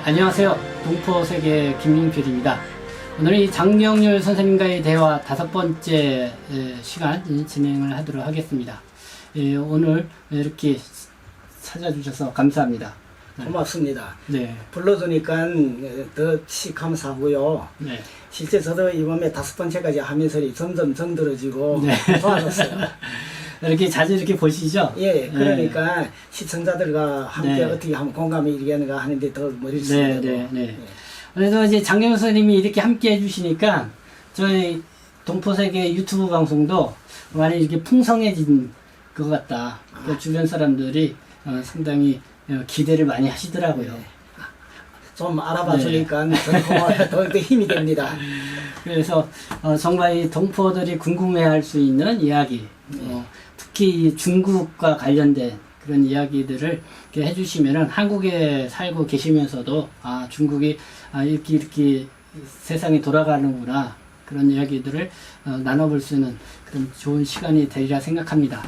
안녕하세요. 동포세계 김용필입니다. 오늘 이 장명률 선생님과의 대화 5번째 시간 진행을 하도록 하겠습니다. 오늘 이렇게 찾아주셔서 감사합니다. 고맙습니다. 네. 불러주니까 더시 감사하고요. 네. 실제 저도 이번에 5번째까지 하면서 점점 정들어지고 네. 좋아졌어요. 이렇게 자주 이렇게 보시죠? 예, 그러니까 시청자들과 함께 네. 어떻게 하면 공감이 일어나는가 하는데 더 머리를 네, 쓰게 되고. 네, 네. 그래서 이제 장명률 선생님이 이렇게 함께 해주시니까 저희 동포세계 유튜브 방송도 많이 이렇게 풍성해진 것 같다. 그러니까 주변 사람들이 상당히 기대를 많이 하시더라고요. 네. 좀 알아봐 주니까 더 힘이 됩니다. 그래서 정말 이 동포들이 궁금해할 수 있는 이야기, 특히 중국과 관련된 그런 이야기들을 이렇게 해주시면은 한국에 살고 계시면서도 중국이 이렇게 세상이 돌아가는구나 그런 이야기들을 나눠볼 수 있는 그런 좋은 시간이 되리라 생각합니다.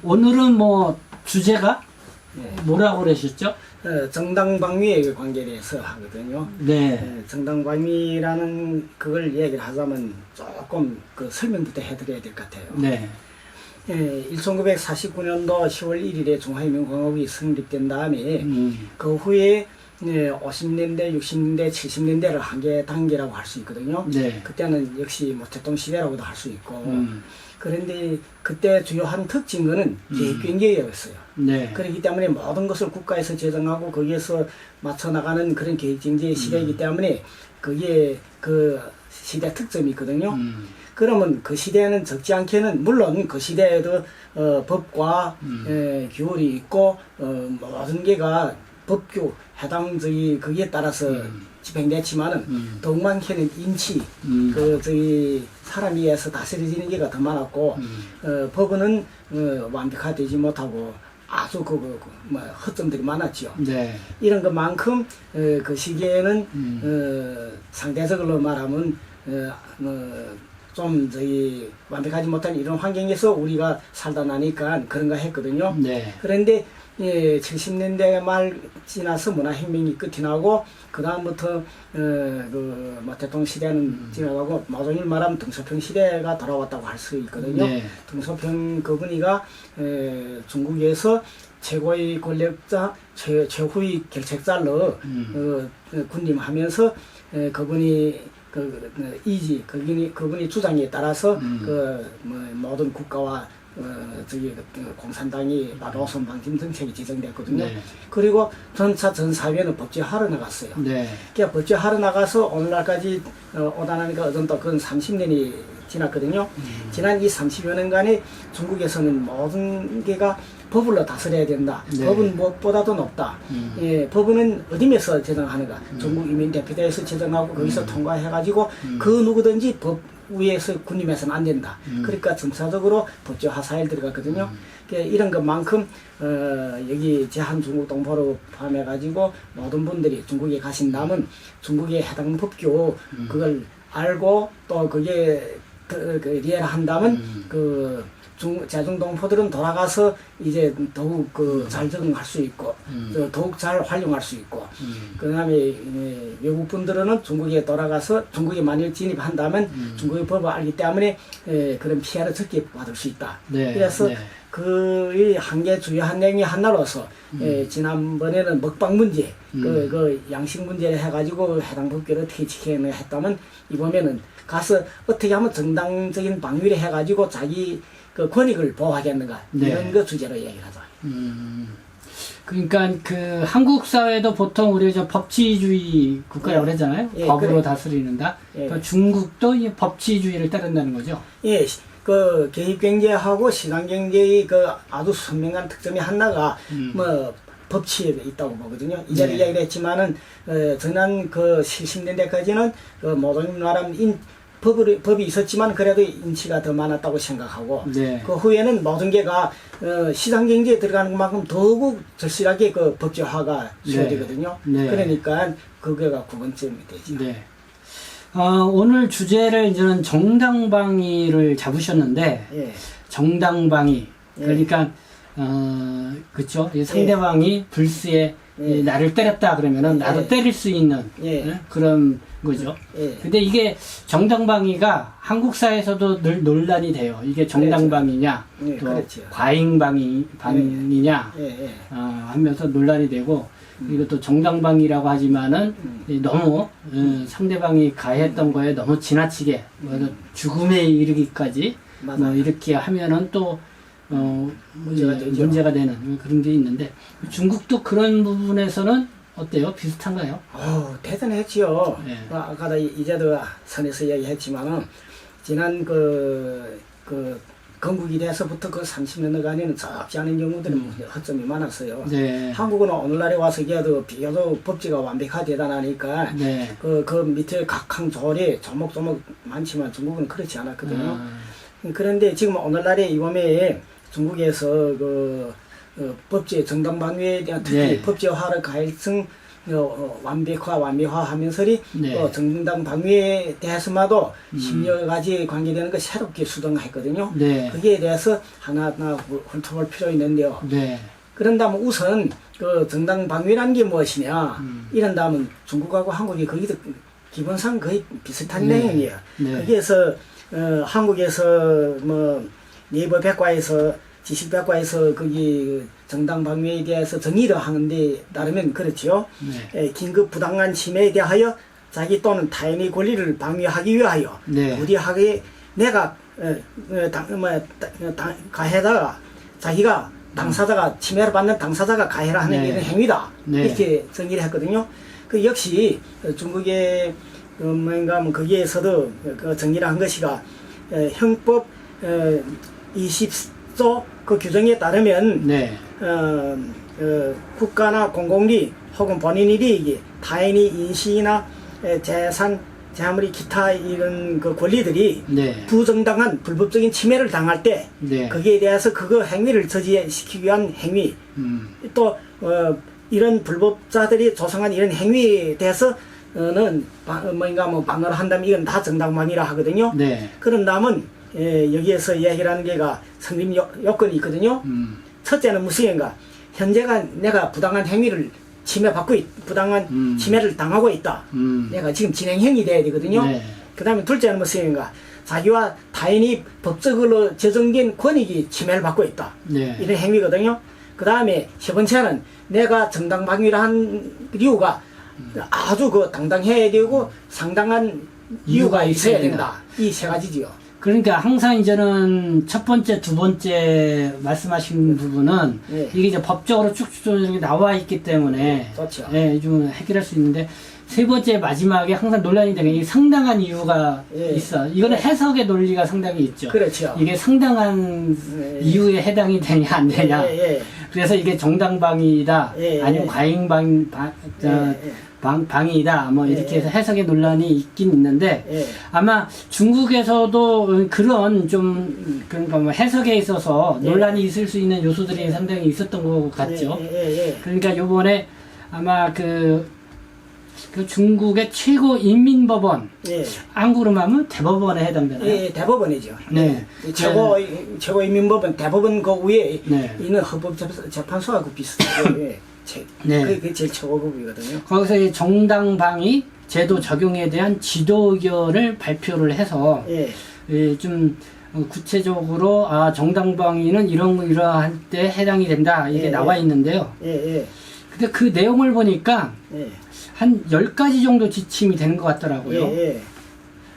오늘은 뭐 주제가 뭐라고 그러셨죠? 정당방위에 관계돼서 하거든요. 네. 정당방위라는 그걸 얘기를 하자면 조금 그 설명부터 해드려야 될 것 같아요. 네. 1949년도 10월 1일에 중화인민공화국이 성립된 다음에 그 후에 50년대, 60년대, 70년대를 한계 단계라고 할 수 있거든요. 네. 그때는 역시 뭐 대통시대라고도 할 수 있고 그런데 그때 주요한 특징은 계획경제였어요. 네. 그렇기 때문에 모든 것을 국가에서 제정하고 거기에서 맞춰 나가는 그런 계획경제 시대이기 때문에 그게 그 시대 특점이 있거든요. 그러면 그 시대에는 적지 않게는 물론 그 시대에도 법과 규율이 있고 모든 게가 법규 해당 거기에 따라서 집행됐지만은 더욱 많게는 인치 저희 사람에 의해서 다스려지는 게가 더 많았고 법은 완벽화되지 못하고 아주 뭐 허점들이 많았죠. 네. 이런 것만큼 그 시기에는 상대적으로 말하면 좀 저희 완벽하지 못한 이런 환경에서 우리가 살다 나니까 그런가 했거든요. 네. 그런데 70년대 말 지나서 문화혁명이 끝이 나고 그 다음부터 뭐 대통령 시대는 지나가고 마동일 말하면 등소평 시대가 돌아왔다고 할 수 있거든요. 네. 등소평 그분이가 중국에서 최고의 권력자, 최후의 결책자로 군림하면서 그분이 그분이 주장에 따라서 뭐 모든 국가와 저기 공산당이 노선 방침 정책이 지정됐거든요. 네. 그리고 전 사회는 법제화로 나갔어요. 네. 그러니까 법제화로 나가서 오늘날까지 오다 나니까 어정도 그건 30년이 지났거든요. 지난 이 30여 년간에 중국에서는 모든 게가 법으로 다스려야 된다. 네. 법은 무엇보다도 높다. 법은 어디에서 제정하는가? 중국 인민대표대에서 제정하고 거기서 통과해가지고 그 누구든지 법 위에서 군림해서는 안 된다. 그러니까 정사적으로 법제화 사회를 들어갔거든요. 그러니까 이런 것만큼 여기 제한 중국 동포로 포함해가지고 모든 분들이 중국에 가신 남은 중국의 해당 법규 그걸 알고 또 그게 리얼한다면 제중동포들은 돌아가서 이제 더욱 잘 적응할 수 있고 더욱 잘 활용할 수 있고 그 다음에 외국 분들은 중국에 돌아가서 중국에 만일 진입한다면 중국의 법을 알기 때문에 그런 피해를 적게 받을 수 있다. 네. 그래서 네. 그의 한계 주요한 내용이 하나로서 지난번에는 먹방 문제 그 양식 문제를 해가지고 해당 법규를 어떻게 지켜야 했다면 이번에는 가서 어떻게 하면 정당적인 방위를 해가지고 자기 그 권익을 보호하겠는가 네. 이런 거 주제로 얘기를 하자. 그러니까 그 한국 사회도 보통 우리 법치주의 국가라고 그러잖아요. 예, 법으로 그래. 다스리는다. 예. 그러니까 중국도 이 법치주의를 따른다는 거죠. 예, 그 개입경제하고 시장경제의 그 아주 선명한 특점이 하나가 뭐 법치에 있다고 보거든요. 이 자리에 이야기를 했지만은 지난 그 70년대까지는 그 모든 나라는 법이 있었지만 그래도 인치가 더 많았다고 생각하고 네. 그 후에는 모든 게가 시장경제에 들어가는 것만큼 더욱 절실하게 그 법제화가 수요되거든요. 네. 그러니까 그게가 9번쯤이 되죠. 네. 오늘 주제를 이제는 정당방위를 잡으셨는데 예. 정당방위 그러니까 그쵸? 이 상대방이 불스에 예. 나를 때렸다 그러면은 나도 예. 때릴 수 있는 예. 그런 거죠. 예. 근데 이게 정당방위가 한국사에서도 늘 논란이 돼요. 이게 정당방위냐, 예, 또 그렇죠. 과잉방위냐 예, 예. 하면서 논란이 되고, 이것도 정당방위라고 하지만은 너무 상대방이 가했던 거에 너무 지나치게 죽음에 이르기까지 뭐 맞아요. 이렇게 하면은 또 문제가 되죠. 문제가 되는 그런 게 있는데, 중국도 그런 부분에서는 어때요? 비슷한가요? 대단했지요. 예. 아까도 이제도 선에서 이야기했지만은, 지난 건국이 돼서부터 그 30년간에는 적지 않은 경우들이 허점이 많았어요. 네. 한국은 오늘날에 와서 비교적 법제가 완벽하되다 나니까, 네. 그 밑에 각항 조리 조목조목 많지만 중국은 그렇지 않았거든요. 아, 그런데 지금 오늘날에 이번에 중국에서 법제 정당방위에 대한 특히 네. 법제화를 가해성 완미화하면서 네. 정당방위에 대해서마도 10여 가지 관계되는 거 새롭게 수정했거든요. 네. 거기에 대해서 하나하나 훑어볼 필요 있는데요. 네. 그런다면 우선 그 정당방위라는 게 무엇이냐 이런다면 중국하고 한국이 거기도 기본상 거의 비슷한 네. 내용이에요. 네. 거기에서 한국에서 뭐 네이버 백과에서 지식백과에서 거기 정당방위에 대해서 정의를 하는데 따르면 그렇지요. 네. 긴급 부당한 침해에 대하여 자기 또는 타인의 권리를 방위하기 위하여 네. 부디하게 내가 가해다가 자기가 당사자가 침해를 받는 당사자가 가해를 하는 네. 이런 행위다. 네. 이렇게 정의를 했거든요. 그 역시 중국의 뭔가 거기에서도 그 정의를 한 것이가 형법 20조 그 규정에 따르면 네. 국가나 공공리 혹은 본인의利益, 타인의 인신이나 재산, 재물이 기타 이런 그 권리들이 네. 부정당한 불법적인 침해를 당할 때 네. 거기에 대해서 그거 행위를 저지시키기 위한 행위 또 이런 불법자들이 조성한 이런 행위에 대해서는 뭔가 뭐 방어를 한다면 이건 다 정당방위라 하거든요. 네. 그런다면 여기에서 이야기라는 게가 성립 요건이 있거든요. 첫째는 무엇인가? 현재가 내가 부당한 행위를 부당한 침해를 당하고 있다. 내가 지금 진행형이 돼야 되거든요. 네. 그 다음에 둘째는 무엇인가? 자기와 타인이 법적으로 제정된 권익이 침해를 받고 있다. 네. 이런 행위거든요. 그 다음에 세 번째는 내가 정당방위를 한 이유가 아주 당당해야 되고 상당한 이유가 있어야 된다. 이 세 가지지요. 그러니까 항상 이제는 첫 번째, 두 번째 말씀하신 부분은 네. 이게 이제 법적으로 쭉쭉 나와 있기 때문에 그렇죠. 좀 해결할 수 있는데, 세 번째 마지막에 항상 논란이 되는 게 상당한 이유가 예. 있어. 이거는 해석의 논리가 상당히 있죠. 그렇죠. 이게 상당한 예. 이유에 해당이 되냐 안 되냐. 예. 그래서 이게 정당방위이다, 예. 아니면 방위이다, 뭐 이렇게 해서 해석의 논란이 있긴 있는데, 예. 아마 중국에서도 그런 좀 그러니까 뭐 해석에 있어서 예. 논란이 있을 수 있는 요소들이 상당히 있었던 것 같죠. 예. 그러니까 요번에 아마 그 중국의 최고 인민법원, 예. 안구로 하면 대법원에 해당되나요? 예, 대법원이죠. 네. 최고인민법원 대법원 그 위에 네. 있는 헌법재판소하고 비슷하고 예. 네. 그게 제일 최고급이거든요. 거기서 이 정당방위 제도 적용에 대한 지도 의견을 발표를 해서 예. 좀 구체적으로 정당방위는 이러할 때 해당이 된다 이게 예, 나와 있는데요. 예. 근데 그 내용을 보니까 예. 한 10가지 정도 지침이 되는 것 같더라고요. 예.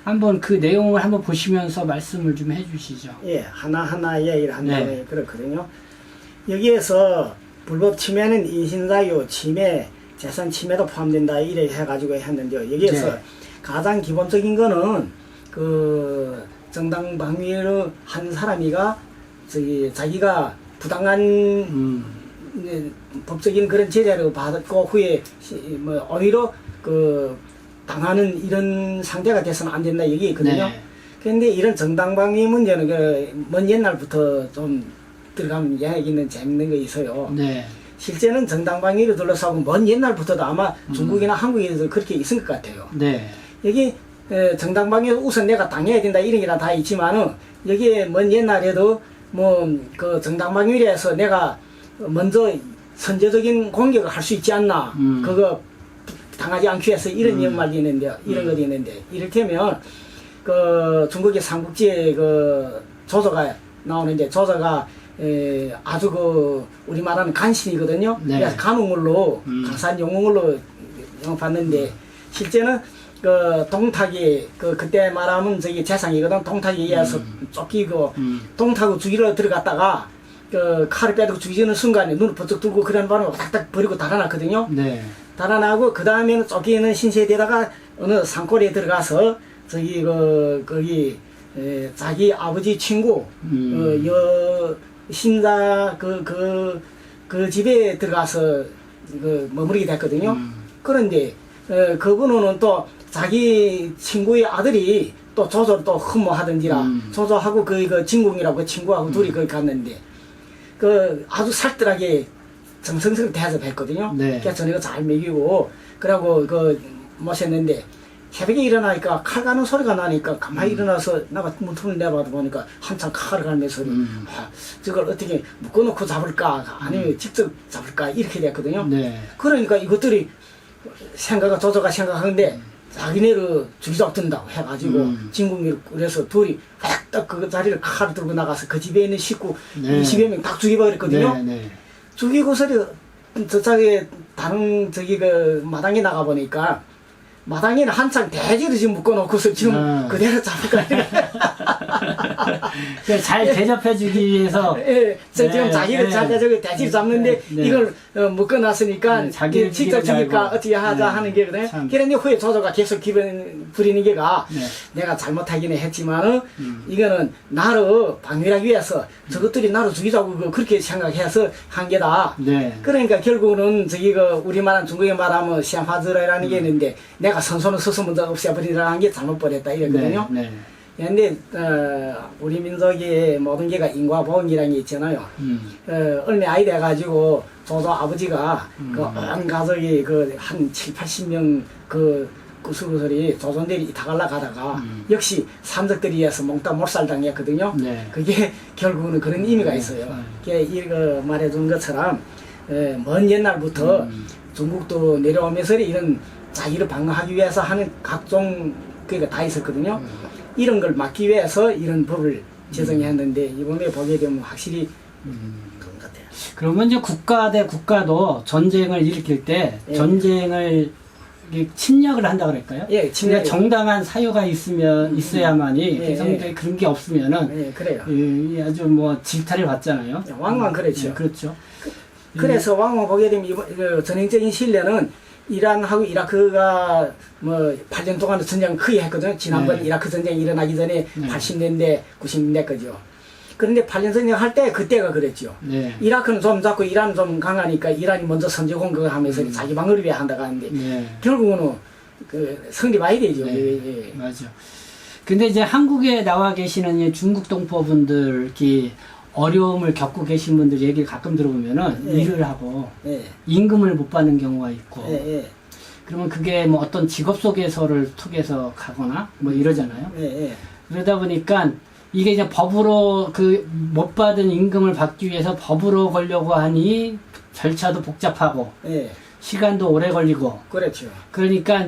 한번 그 내용을 한번 보시면서 말씀을 좀 해주시죠. 예. 하나하나 이야기를 한다면 네. 그렇거든요. 여기에서 불법 침해는 인신사유, 침해, 재산 침해도 포함된다 이래 해가지고 했는데요. 여기에서 네. 가장 기본적인 거는 그 정당방위를 한 사람이가 자기가 부당한 법적인 그런 제재를 받고 후에 뭐 오히려 당하는 이런 상태가 돼서는 안 된다 얘기 있거든요. 네. 그런데 이런 정당방위 문제는 먼 옛날부터 좀 들어가면 이야기는 재밌는 거 있어요. 네. 실제는 정당방위를 둘러싸고 먼 옛날부터도 아마 중국이나 한국에서 그렇게 있은 것 같아요. 네. 여기 정당방위 우선 내가 당해야 된다 이런 게 다 있지만은 여기에 먼 옛날에도 뭐 그 정당방위에서 내가 먼저 선제적인 공격을 할 수 있지 않나. 그거 당하지 않기 위해서 이런 연말이 있는데, 이런 것이 있는데, 이를테면, 그 중국의 삼국지에 그 조조가 나오는데, 조조가 아주 그 우리 말하는 간신이거든요. 네. 그래서 간우물로 강산 영웅물로 영업받는데 실제는 그 동탁이 그때 말하면 저기 재상이거든. 동탁에 의해서 쫓기고 동탁을 죽이러 들어갔다가 그 칼을 빼두고 죽이는 순간에 눈을 번쩍 뜨고 그런 바람에 딱딱 버리고 달아났거든요. 네. 달아나고 그 다음에는 쫓기는 신세대다가 어느 산골에 들어가서 저기 거기 자기 아버지 친구 신자 그 집에 들어가서 머무르게 됐거든요. 그런데 그분은 또 자기 친구의 아들이 또 조조를 또 흠모하던지라 조조하고 그 진궁이라고 그 친구하고 둘이 거기 갔는데 그 아주 살뜰하게 정성스럽게 대접했거든요. 네. 그래서 저녁을 잘 먹이고 그러고 모셨는데 새벽에 일어나니까 칼 가는 소리가 나니까 가만히 일어나서 나가 문틈을 내봐도 보니까 한참 칼을 갈면 소리. 저걸 어떻게 묶어놓고 잡을까 아니면 직접 잡을까 이렇게 됐거든요. 네. 그러니까 이것들이 조조가 생각하는데 자기네를 죽이자고 든다고 해가지고 진궁이 그래서 둘이 딱 그 자리를 칼을 들고 나가서 그 집에 있는 식구 네. 20여 명 딱 죽여버렸거든요. 네. 네. 죽이고서리 저쪽에 다른 저기 그 마당에 나가 보니까 마당에는 한창 대지를 지금 묶어놓고서 지금 그대로 잡을까 잘 대접해주기 위해서. 예, 지금 네, 자기를 네. 잘 대지를 잡는데 네. 이걸 묶어놨으니까 네, 자기를 직접 죽이는 죽일까 알고. 어떻게 하자 네, 하는 게거든요. 참. 그런데 후에 조조가 계속 기분 부리는 게가 네. 내가 잘못하기는 했지만은 이거는 나를 방위하기 위해서 저것들이 나를 죽이자고 그렇게 생각해서 한 게다. 네. 그러니까 결국은 저기 우리 말한 중국에 말하면 시안파즈라는 게 있는데 내가 선손을 스스 먼저 없애버리라는 게 잘못 버렸다 이랬거든요. 네. 그런데 우리 민족의 모든 게가 인과보응이라는 게 있잖아요. 얼마 아이 돼가지고 조조 아버지가 그 온 가족이 한 7, 80명 구슬구슬이 조선들이 다갈라 가다가 역시 삼적들에 의해서 몽땅 몰살당했거든요. 네. 그게 결국은 그런 의미가 있어요. 그게 이거 말해준 것처럼 먼 옛날부터 중국도 내려오면서 이런 자기를 방어하기 위해서 하는 각종 그게 다 있었거든요. 이런 걸 막기 위해서 이런 법을 제정했는데 이번에 보게 되면 확실히 그런 것 같아요. 그러면 이제 국가 대 국가도 전쟁을 일으킬 때 예. 전쟁을 침략을 한다 그럴까요? 예, 침략. 정당한 사유가 있어야만이 예, 개성에 예. 그런 게 없으면은 예, 그래요. 아주 뭐 질타를 받잖아요. 왕왕 그렇죠. 네, 그렇죠. 그래서 왕왕 보게 되면 전형적인 신뢰는 이란하고 이라크가 뭐 8년 동안 전쟁을 크게 했거든요. 지난번 네. 이라크 전쟁이 일어나기 전에 네. 80년대, 90년대 거죠. 그런데 8년 전쟁 할 때 그때가 그랬죠. 네. 이라크는 좀 작고 이란은 좀 강하니까 이란이 먼저 선제 공격을 하면서 자기 방어를 위해 한다고 하는데 네. 결국은 성립해야 되죠. 네. 예. 맞아. 근데 이제 한국에 나와 계시는 이 중국 동포분들 이렇게 어려움을 겪고 계신 분들 얘기를 가끔 들어보면은 예. 일을 하고 예. 임금을 못 받는 경우가 있고 예. 예. 그러면 그게 뭐 어떤 직업 소개서를 통해서 가거나 뭐 이러잖아요. 예. 예. 그러다 보니까 이게 이제 법으로 못 받은 임금을 받기 위해서 법으로 걸려고 하니 절차도 복잡하고 예. 시간도 오래 걸리고 그렇죠. 그러니까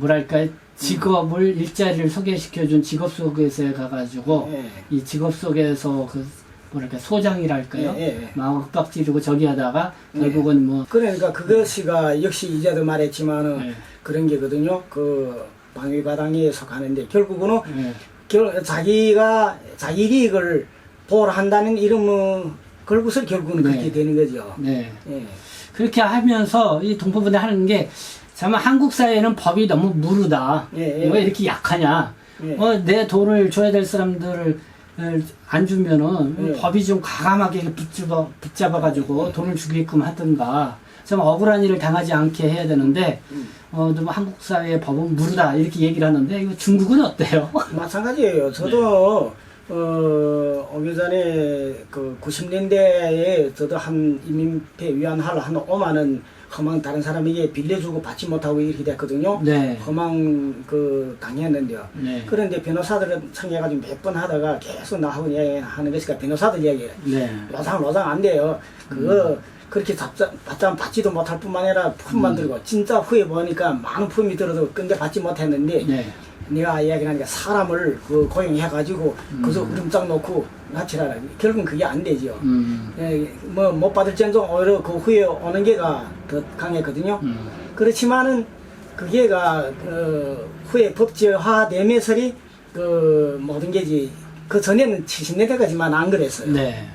뭐랄까 직업을 일자리를 소개시켜준 직업 소개서에 가가지고 예. 이 직업 소개서 뭐랄까 소장이랄까요? 예, 예. 막 윽박지르고 저기 하다가 결국은 뭐 그러니까 그것이가 역시 이제도 말했지만은 네. 그런 게거든요. 방위과당에 속하는데 결국은 예. 자기가 자기 이익을 보호를 한다는 이름은 걸고서 결국은 네. 그렇게 되는 거죠. 네. 예. 그렇게 하면서 이 동포분들 하는 게 정말 한국 사회는 법이 너무 무르다. 예, 예. 왜 이렇게 약하냐? 예. 내 돈을 줘야 될 사람들을 안 주면은 예. 법이 좀 과감하게 붙잡아가지고 돈을 주게끔 하든가 좀 억울한 일을 당하지 않게 해야 되는데 너무 한국 사회의 법은 무르다 이렇게 얘기를 하는데 이거 중국은 어때요? 마찬가지예요. 저도 오기 전에 90년대에 저도 한 이민폐 위안화를 한 5만 원 허망 다른 사람에게 빌려주고 받지 못하고 이렇게 됐거든요. 네. 허망 당했는데요. 네. 그런데 변호사들은 청해가지고 몇 번 하다가 계속 나하고 이야기하는 것이니까 변호사들 이야기예요. 네. 노장 안 돼요. 그거 그렇게 받자면 받지도 못할 뿐만 아니라 품만 들고 진짜 후에 보니까 많은 품이 들어도 끈데 받지 못했는데 네. 내가 이야기하니까 사람을 고용해가지고 그저 우름장 놓고 납치하라. 결국은 그게 안 되죠. 뭐 못 받을지언정 오히려 그 후에 오는 게가 더 강했거든요. 그렇지만은 그게가 후에 법제화 되면서리 모든 게지 그 전에는 70년대까지만 안 그랬어요. 네.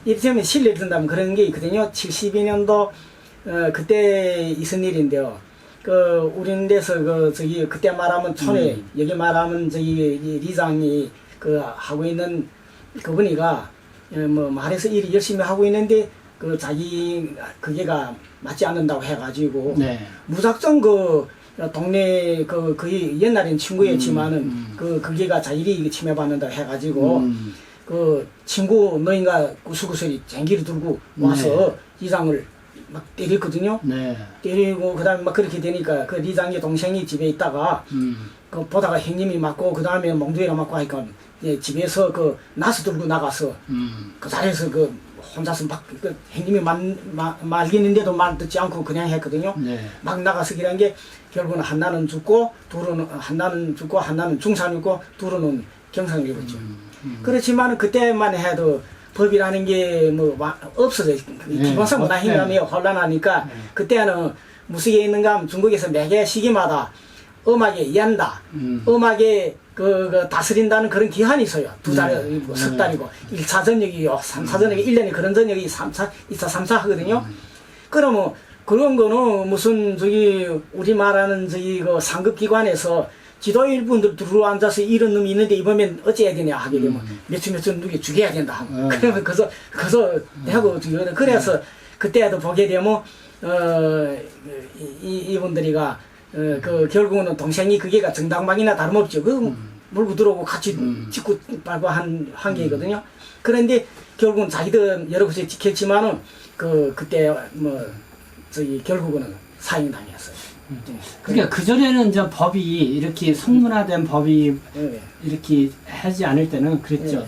이를테면 실례 든다면 그런 게 있거든요. 72년도 그때 있은 일인데요. 우리나라에서 그때 말하면 촌에 여기 말하면 이 리장이 하고 있는 그분이가 뭐 말해서 일이 열심히 하고 있는데 자기 그게가 맞지 않는다고 해가지고 네. 무작정 동네 거의 옛날엔 친구였지만은 그게가 자기를 침해받는다고 해가지고 친구 너인가 구슬구슬이 쟁기를 들고 와서 리장을 막 때렸거든요. 네. 때리고 그다음에 막 그렇게 되니까 그 리장의 동생이 집에 있다가 보다가 형님이 맞고 그다음에 몽둥이가 맞고 하니까 집에서 나스 들고 나가서 그 자리에서 혼자서 막 형님이 말리는데도 말 듣지 않고 그냥 했거든요. 네. 막 나가서 그런 게 결국은 하나는 죽고 하나는 중상을 입고 둘은 경상을 입었죠. 그렇지만 그때만 해도 법이라는 게 뭐 없어져. 기본상 문화행위하며 혼란하니까 그때는 무슨 게 있는가 하면 중국에서 매개 시기마다 음악에 연다. 음악에 다스린다는 그런 기한이 있어요. 두 달, 석 달이고 1차 전역이요. 3차 전역이 1년에 그런 전역이 2차, 3차 하거든요. 그러면 그런 거는 무슨 우리 말하는 상급 기관에서 지도일 분들 들어앉아서 이런 놈이 있는데 이번엔 어찌해야 되냐 하게 되면 며칠 누구 죽여야 된다. 그러면 그래서 내하고 그래서 그때도 보게 되면 이분들이가 결국은 동생이 그게가 정당방이나 다름없죠. 물고 들어오고 같이 짓고 빨고 한 게거든요. 그런데 결국은 자기들 여러 곳에 지켰지만은 그때 결국은 사형당했어요. 그러니까 그전에는 이제 법이 이렇게 성문화된 법이 이렇게 하지 않을 때는 그랬죠.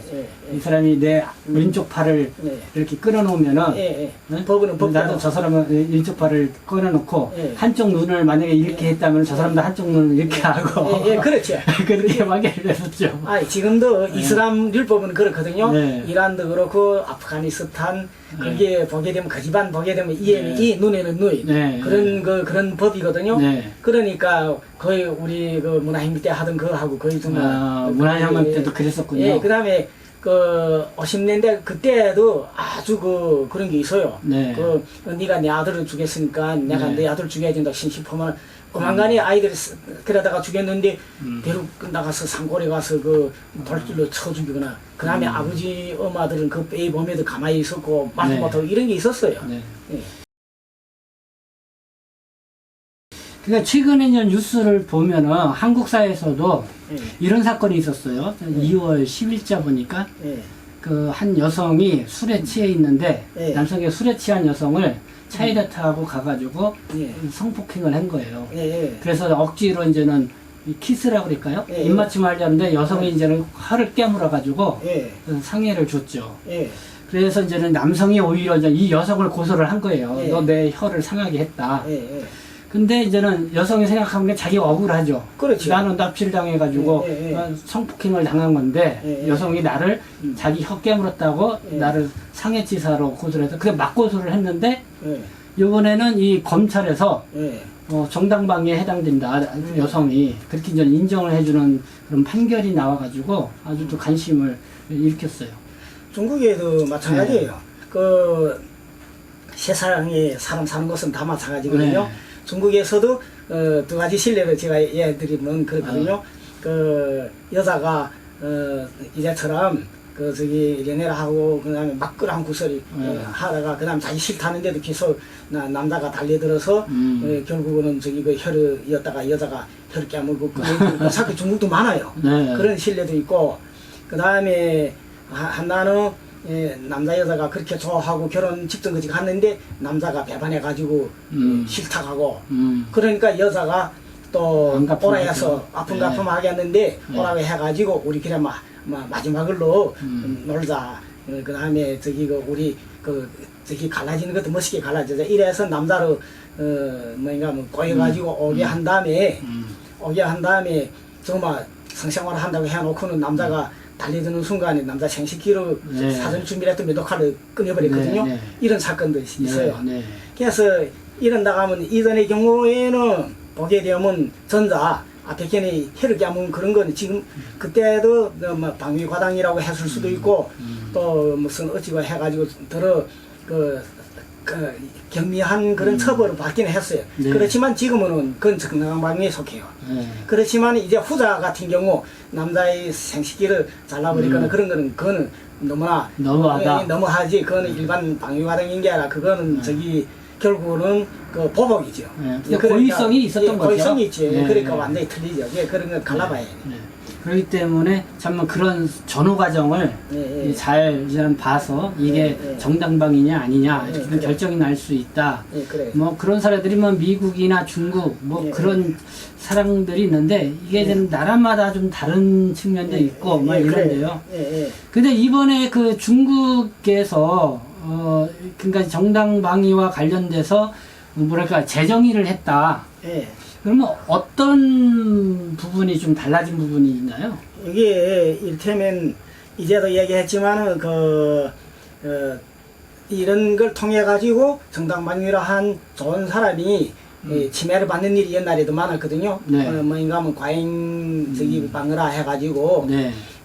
이 사람이 내 왼쪽 팔을 이렇게 끊어놓으면은 법은 나도 저 사람은 왼쪽 팔을 끊어놓고 한쪽 눈을 만약에 이렇게 했다면 저 사람도 한쪽 눈을 이렇게 하고 그렇죠. 그렇게 막연히 했었죠. 지금도 이슬람 율법은 그렇거든요. 네. 이란도 그렇고 아프가니스탄 그게 보게 되면 그 집안 보게 되면 이에는 이 눈에는 누이 그런 법이거든요. 그러니까 거의 우리 문화행위 때 하던 그거하고 거의 정말 문화혁명 때도 그랬었군요. 그다음에 50년대 그때도 아주 그런 게 있어요. 네가 내 아들을 죽였으니까 내가 내 아들 죽여야 된다 신시포만 조만간에 아이들이 그러다가 죽였는데 대륙 나가서 산골에 가서 돌길로 쳐 죽이거나 그 다음에 아버지 엄마들은 빼이 보면도 가만히 있었고 말도 못하고 이런 게 있었어요. 그러니까 최근에 이제 뉴스를 보면은 한국사에서도 이런 사건이 있었어요. 2월 10일자 보니까 한 여성이 술에 취해 있는데 남성이 술에 취한 여성을 차에다 타고 가가지고 성폭행을 한 거예요. 그래서 억지로 이제는 키스라고 그럴까요? 입맞춤 하려는데 여성이 이제는 혀를 깨물어가지고 상해를 줬죠. 그래서 이제는 남성이 오히려 이제 이 여성을 고소를 한 거예요. 너 내 혀를 상하게 했다. 근데 이제는 여성이 생각하는 게 자기가 억울하죠. 그렇지. 나는 납치를 당해가지고 성폭행을 당한 건데 여성이 나를 자기 혀 깨물었다고 나를 상해치사로 고소를 해서 그래 맞고소를 했는데 이번에는 이 검찰에서 정당방위에 해당된다 여성이 그렇게 이제 인정을 해주는 그런 판결이 나와가지고 아주 또 관심을 일으켰어요. 중국에도 마찬가지예요. 세상에 사람 사는 것은 다 마찬가지거든요. 중국에서도 두 가지 실례를 제가 예드리면 그렇거든요. 여자가 이제처럼 연애를 하고 그다음에 막걸한 구설이 하다가 그다음 자기 싫다는데도 계속 남자가 달려들어서 결국은 혀를 이었다가 여자가 혀를 깨물고 그 사건 중국도 많아요. 그런 실례도 있고 그다음에 하나는 남자 여자가 그렇게 좋아하고 결혼 직전까지 갔는데 남자가 배반해가지고 싫다고 그러니까 여자가 또 오라 해서 아픔가품 하겠는데 오라고 해가지고 우리 그래 마지막으로 놀자. 그 다음에 저기 우리 저기 갈라지는 것도 멋있게 갈라져서 이래서 남자로 꼬여가지고 오게 한 다음에 정말 성생활을 한다고 해놓고는 남자가 달려드는 순간에 남자 생식기로 사전 준비를 했던 메도칼을 끊어버렸거든요. 이런 사건도 있어요. 그래서 이런다고 하면 이전의 경우에는 보게 되면 전자 앞에 걔네 혈액 가문 그런 건 지금 그때도 방위과당이라고 했을 수도 있고 또 무슨 어찌고 해가지고 더러 경미한 그런 처벌을 받기는 했어요. 그렇지만 지금은 그건 정당방위에 속해요. 그렇지만 이제 후자 같은 경우 남자의 생식기를 잘라버리거나 그런 거는 그거는 너무나 너무하지. 그거는 일반 방위과당인 게 아니라 그거는 저기 결국은 그 보복이죠. 그러니까 고의성이 있었던 거죠. 고의성이 있지. 그러니까 완전히 틀리죠. 그런 건 갈라봐야 돼. 그렇기 때문에 참 그런 전후 과정을 잘 봐서 이게 정당방위냐 아니냐 이렇게 결정이 날 수 있다. 뭐 그런 사례들이 뭐 미국이나 중국 뭐 그런 사람들이 있는데 이게 좀 나라마다 좀 다른 측면도 있고 뭐 이런데요. 근데 이번에 그 중국에서 그러니까 정당방위와 관련돼서 뭐랄까 재정의를 했다. 그러면 어떤 부분이 좀 달라진 부분이 있나요? 이게 일테면 이제도 얘기했지만은 이런 걸 통해 가지고 정당방위를 한 좋은 사람이 침해를 받는 일이 옛날에도 많았거든요. 뭐인가 하면 과잉 저기 방어라 해가지고.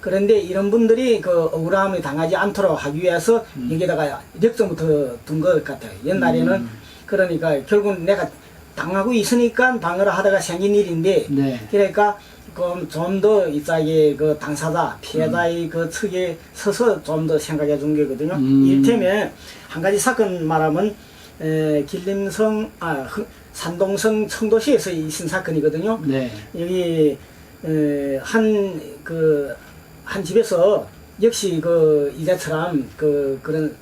그런데 이런 분들이 그 억울함을 당하지 않도록 하기 위해서 여기다가 역정부터 둔 것 같아요. 옛날에는 그러니까 결국 내가 당하고 있으니까 방어를 하다가 생긴 일인데 그러니까 좀 더 이쪽에 그 당사자 피해자의 그 측에 서서 좀 더 생각해 준 거거든요. 이를테면 한 가지 사건 말하면 길림성 산동성 청도시에서 있은 사건이거든요. 여기 한 집에서 역시 이제처럼 그런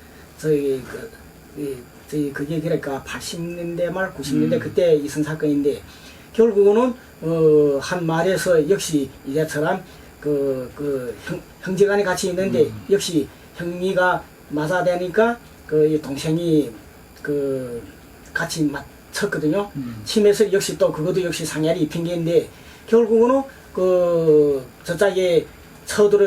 그게 그러니까 80년대 말 90년대 그때 있은 사건인데 결국은 한 마을에서 역시 이제처럼 형제간이 같이 있는데 역시 형이가 맞아대니까 동생이 같이 맞췄거든요. 침에서 역시 또 그것도 역시 상해를 입힌 게인데 결국은 저짝에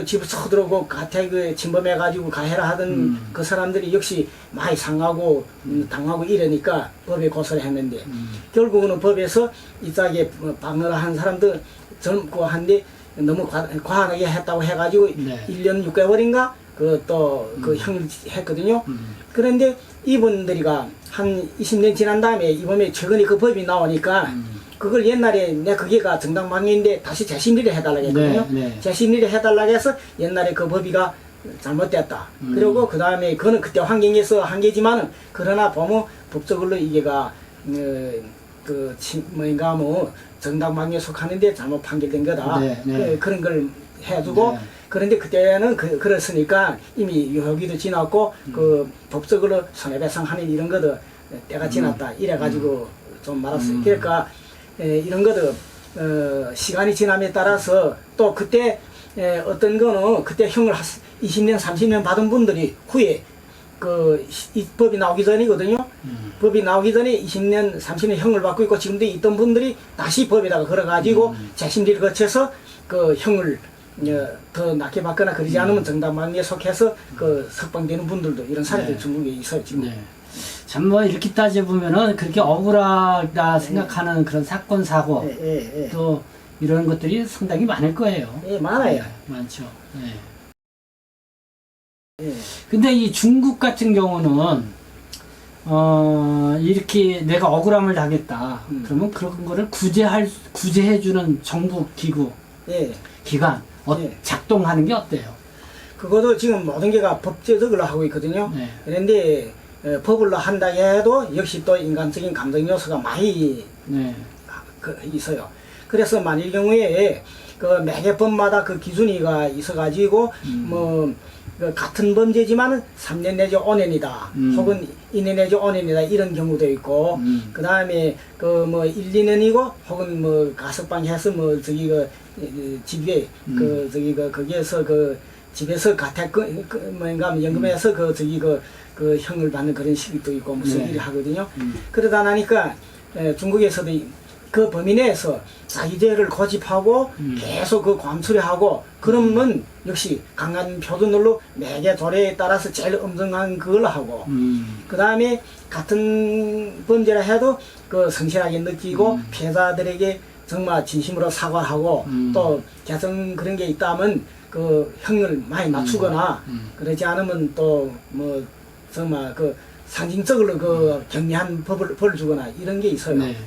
집을 쳐들어오고 가택을 침범해가지고 가해를 하던 그 사람들이 역시 많이 상하고 당하고 이러니까 법에 고소를 했는데 결국은 법에서 이쪽에 방어를 한 사람들 젊고 한데 너무 과하게 했다고 해가지고 1년 6개월인가 그 형을 했거든요. 그런데 이분들이가 한 20년 지난 다음에 이번에 최근에 그 법이 나오니까 그걸 옛날에 그게가 정당방위인데 다시 재심의를 해달라고 했거든요. 재심의를 해달라고 해서 옛날에 그 법이가 잘못됐다. 그리고 그 다음에 그거는 그때 환경에서 한 게지만은 그러나 보면 법적으로 이게가 뭐인가 뭐 정당방위에 속하는데 잘못 판결된 거다. 그런 걸 해주고 그런데 그때는 그랬으니까 이미 유효기도 지났고 법적으로 손해배상하는 이런 것도 때가 지났다. 이래가지고 좀 말았어요. 그러니까 이런 것도 시간이 지남에 따라서 또 그때 어떤 거는 그때 형을 20년 30년 받은 분들이 후에 이 법이 나오기 전이거든요. 법이 나오기 전에 20년 30년 형을 받고 있고 지금도 있던 분들이 다시 법에다가 걸어가지고 재심리를 거쳐서 형을 더 낮게 받거나 그러지 않으면 정당방위에 속해서 석방되는 분들도 이런 사례들 중국에 있어요 지금. 참 뭐 이렇게 따져보면은 그렇게 억울하다 생각하는 그런 사건 사고 또 이런 것들이 상당히 많을 거예요. 많아요. 많죠. 근데 이 중국 같은 경우는 이렇게 내가 억울함을 당했다. 그러면 그런 거를 구제해주는 정부 기구, 기관 작동하는 게 어때요? 그것도 지금 모든 게가 법제적으로 하고 있거든요. 그런데 법을 한다 해도 역시 또 인간적인 감정 요소가 많이 있어요. 그래서 만일 경우에 그 매개법마다 그 기준이가 있어가지고 그 같은 범죄지만은 3년 내지 5년이다. 혹은 2년 내지 5년이다. 이런 경우도 있고, 그 다음에 그 뭐 1, 2년이고, 혹은 뭐 가석방 해서 뭐 저기 집에 거기에서 집에서 뭔가 연금해서 그 형을 받는 그런 식도 있고 무슨 네. 일을 하거든요. 그러다 나니까 중국에서도 그 범위 내에서 자기죄를 고집하고 계속 그 관수리하고 그러면 역시 강한 표준으로 매개 조례에 따라서 제일 엄정한 그걸 하고 그 다음에 같은 범죄라 해도 그 성실하게 느끼고 피해자들에게 정말 진심으로 사과하고 또 개성 그런 게 있다면 그 형을 많이 맞추거나 그러지 않으면 또 뭐 정말 그 상징적으로 그 경미한 벌을 주거나 이런 게 있어요. 네.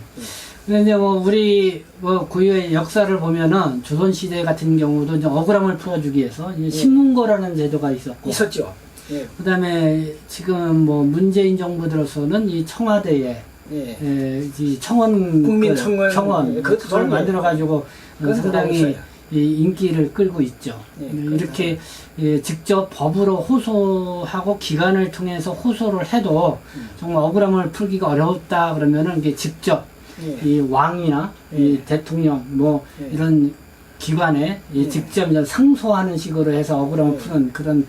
근데 뭐 우리 뭐 고유의 역사를 보면은 조선 시대 같은 경우도 이제 억울함을 풀어주기 위해서 이제 신문고라는 제도가 있었고, 있었죠. 예. 그다음에 지금 뭐 문재인 정부 들어서는 이 청와대에 예. 이 청원 국민청원, 청원 그걸 만들어 가지고 그건 상당히 있어요. 이 인기를 끌고 있죠. 예, 이렇게 직접 법으로 호소하고 기관을 통해서 호소를 해도 정말 억울함을 풀기가 어렵다 그러면은 이게 직접 예. 이 왕이나 이 대통령 뭐 이런 기관에 이 직접 이제 상소하는 식으로 해서 억울함을 푸는 그런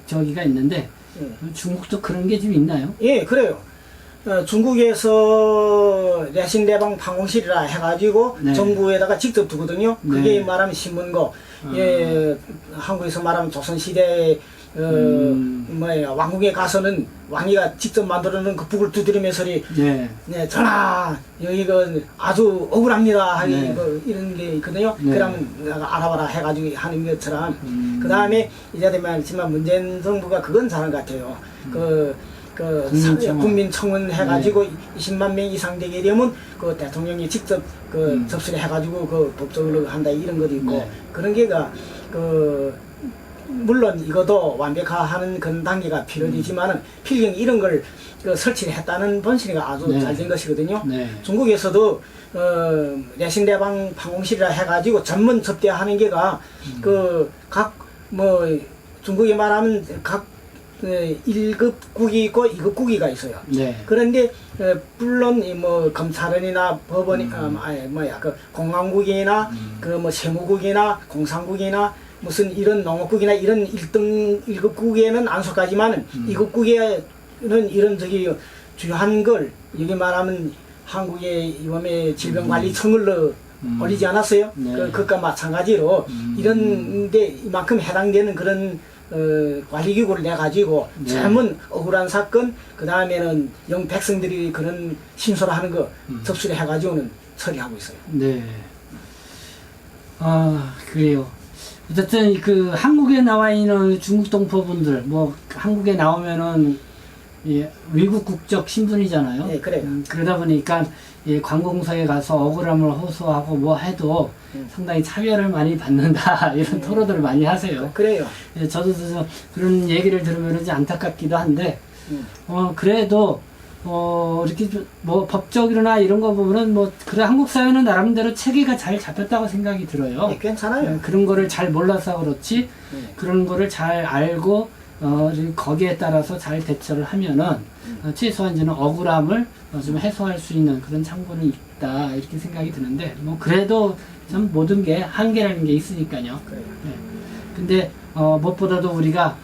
저기가 있는데 중국도 그런 게 좀 있나요? 예, 그래요. 중국에서 내신대방 방공실이라 해가지고 네. 정부에다가 직접 두거든요. 그게 네. 말하면 신문고, 예, 한국에서 말하면 조선시대 왕궁에 가서는 왕이가 직접 만들어놓은 그 북을 두드리면서 네. 네, 전하, 여기가 아주 억울합니다. 하는 네. 이런 게 있거든요. 네. 그러면 내가 알아봐라 해가지고 하는 것처럼. 그 다음에 이제 말했지만 문재인 정부가 그건 잘한 것 같아요. 국민청원 해가지고 20만 명 이상 되게 되면 그 대통령이 직접 접수를 해가지고 그 법적으로 한다 이런 것도 있고 네. 그런 게가 물론 이것도 완벽화하는 그런 단계가 필요되지만은 필경 이런 걸 설치를 했다는 본신이가 아주 네. 잘 된 것이거든요. 네. 중국에서도 내신대방 방공실이라 해가지고 전문 접대하는 게가 중국에 말하면 각 1급 국이 있고 2급 국이가 있어요. 네. 그런데 물론 뭐 검찰원이나 법원이 공안국이나 세무국이나 공산국이나 무슨 이런 농업국이나 이런 1급 국에는 안 속하지만은 2급 국에는 이런 주요한 걸 여기 말하면 한국의 이번에 질병관리청을 올리지 않았어요? 네. 그것과 마찬가지로 이런데 이만큼 해당되는 그런 관리기구를 내가지고 네. 잘못 억울한 사건 그 다음에는 영 백성들이 그런 신소를 하는 거 접수를 해가지고는 처리하고 있어요. 네. 아, 그래요. 어쨌든 그 한국에 나와 있는 중국 동포분들 뭐 한국에 나오면은 외국 국적 신분이잖아요. 네, 그래요. 그러다 보니까 관공서에 가서 억울함을 호소하고 뭐 해도 상당히 차별을 많이 받는다 이런 토로들을 많이 하세요. 그래요. 저도 그런 얘기를 들으면 이제 안타깝기도 한데 그래도 이렇게 뭐 법적이나 이런 거 보면은 그래 한국 사회는 나름대로 체계가 잘 잡혔다고 생각이 들어요. 네, 괜찮아요. 그런 거를 잘 몰라서 그렇지 그런 거를 잘 알고 거기에 따라서 잘 대처를 하면은 최소한 저는 억울함을 좀 해소할 수 있는 그런 창구는 있다 이렇게 생각이 드는데 뭐 그래도 참 모든 게 한계라는 게 있으니까요. 그래요. 네. 근데 무엇보다도 우리가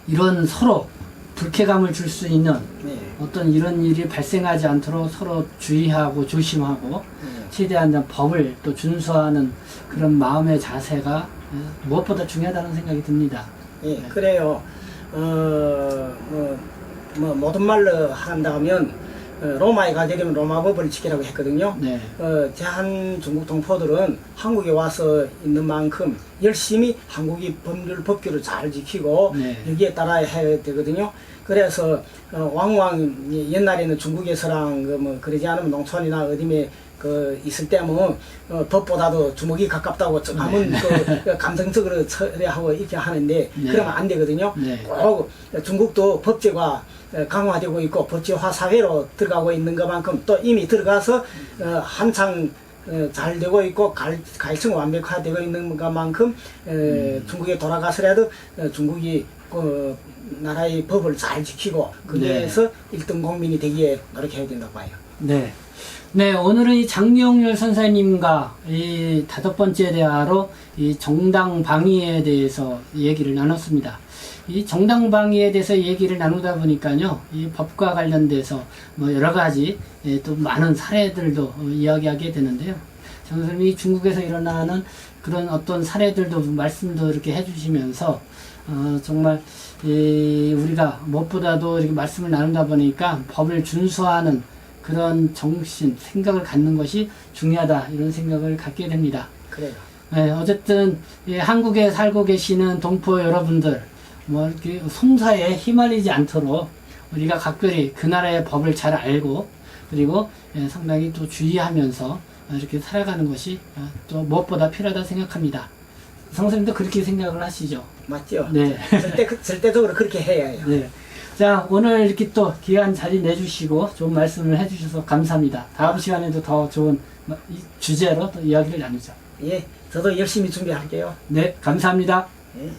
이런 서로 불쾌감을 줄 수 있는 네. 어떤 이런 일이 발생하지 않도록 서로 주의하고 조심하고 최대한 법을 또 준수하는 그런 마음의 자세가 무엇보다 중요하다는 생각이 듭니다. 예, 그래요. 모든 말로 한다면 로마에 가게 되면 로마 법을 지키라고 했거든요. 네. 대한 중국 동포들은 한국에 와서 있는 만큼 열심히 한국의 법률 법규를 잘 지키고 네. 여기에 따라야 해야 되거든요. 그래서 왕왕 옛날에는 중국에서랑 그러지 않으면 농촌이나 어디에 있을 때면 법보다도 주먹이 가깝다고 하면 감성적으로 처리하고 이렇게 하는데 네. 그러면 안 되거든요. 네. 꼭 중국도 법제가 강화되고 있고 법제화 사회로 들어가고 있는 것만큼 또 이미 들어가서 한창 잘 되고 있고 갈등 완벽화되고 있는 것만큼 중국에 돌아가서라도 중국이 그 나라의 법을 잘 지키고 거기에서 1등 국민이 되기에 노력해야 된다고 봐요. 네. 네, 오늘은 이 장명률 선생님과 이 5번째 대화로 이 정당 방위에 대해서 얘기를 나눴습니다. 이 정당 방위에 대해서 얘기를 나누다 보니까요, 이 법과 관련돼서 뭐 여러 가지 또 많은 사례들도 이야기하게 되는데요. 장 선생님이 중국에서 일어나는 그런 어떤 사례들도 말씀도 이렇게 해주시면서 정말 우리가 무엇보다도 이렇게 말씀을 나누다 보니까 법을 준수하는 그런 정신, 생각을 갖는 것이 중요하다 이런 생각을 갖게 됩니다. 그래요. 네, 어쨌든 한국에 살고 계시는 동포 여러분들 뭐 이렇게 송사에 휘말리지 않도록 우리가 각별히 그 나라의 법을 잘 알고 그리고 상당히 또 주의하면서 이렇게 살아가는 것이 또 무엇보다 필요하다 생각합니다. 선생님도 그렇게 생각을 하시죠? 맞죠? 네. 절대적으로 그렇게 해야 해요. 네. 자, 오늘 이렇게 또 귀한 자리 내주시고 좋은 말씀을 해주셔서 감사합니다. 다음 시간에도 더 좋은 주제로 또 이야기를 나누죠. 예, 저도 열심히 준비할게요. 네, 감사합니다. 예.